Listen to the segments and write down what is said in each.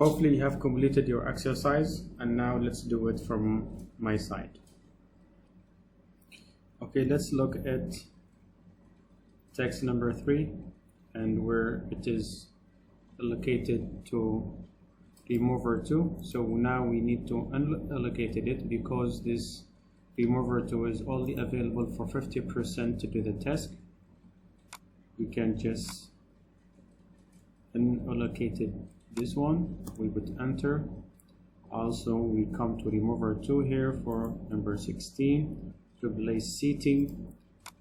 Hopefully you have completed your exercise, and now let's do it from my side. Okay, let's look at text number 3 and where it is allocated to remover 2. So now we need to unallocate it because this remover 2 is only available for 50% to do the task. We can just unallocate this one. We would enter. Also we come to remover 2 here for number 16 to replace seating.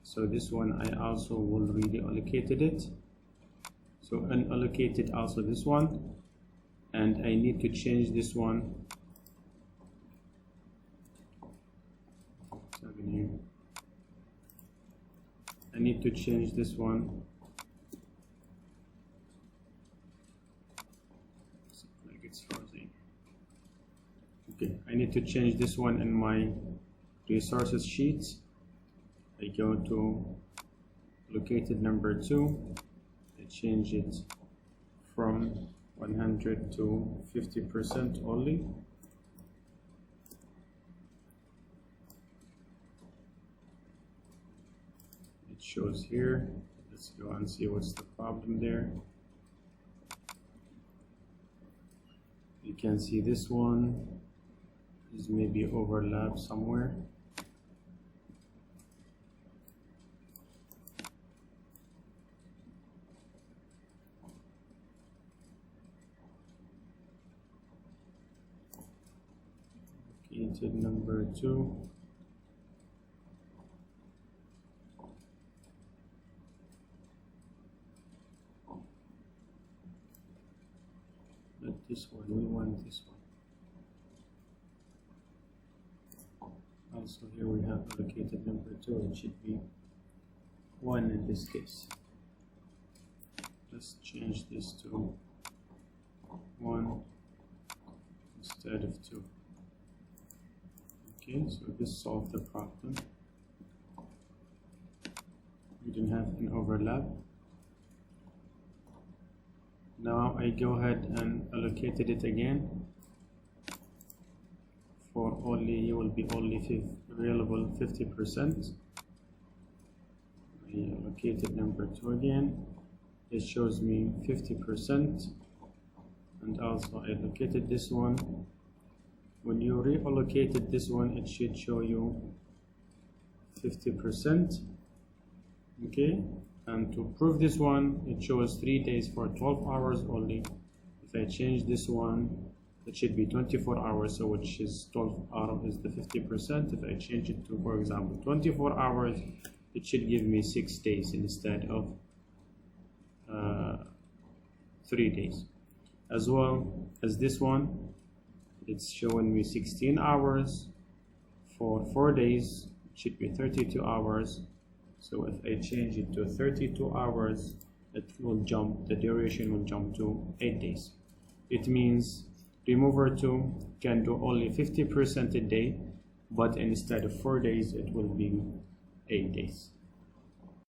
So this one I also will really allocate it. So unallocated also this one, and I need to change this one. 7 here. I need to change this one. Like it's frozen. Okay, I need to change this one in my resources sheets. I go to located number 2. I change it from 100 to 50% only. It shows here. Let's go and see what's the problem there. You can see this one is maybe overlap somewhere. Into number 2. Not this one, we want this one. Also here we have allocated number 2, it should be 1 in this case. Let's change this to 1 instead of 2. Okay, so this solved the problem. We didn't have an overlap. Now I go ahead and allocated it again. For only, you will be only available 50%. I allocated number 2 again. It shows me 50%, and also I allocated this one. When you reallocated this one, it should show you 50%. Okay, and to prove this one, it shows 3 days for 12 hours only. If I change this one, it should be 24 hours, so which is 12 hours is the 50%. If I change it to, for example, 24 hours, it should give me 6 days instead of 3 days. As well as this one, it's showing me 16 hours for 4 days. It should be 32 hours. So if I change it to 32 hours, it will jump, the duration will jump to 8 days. It means remover 2 can do only 50% a day, but instead of 4 days, it will be 8 days.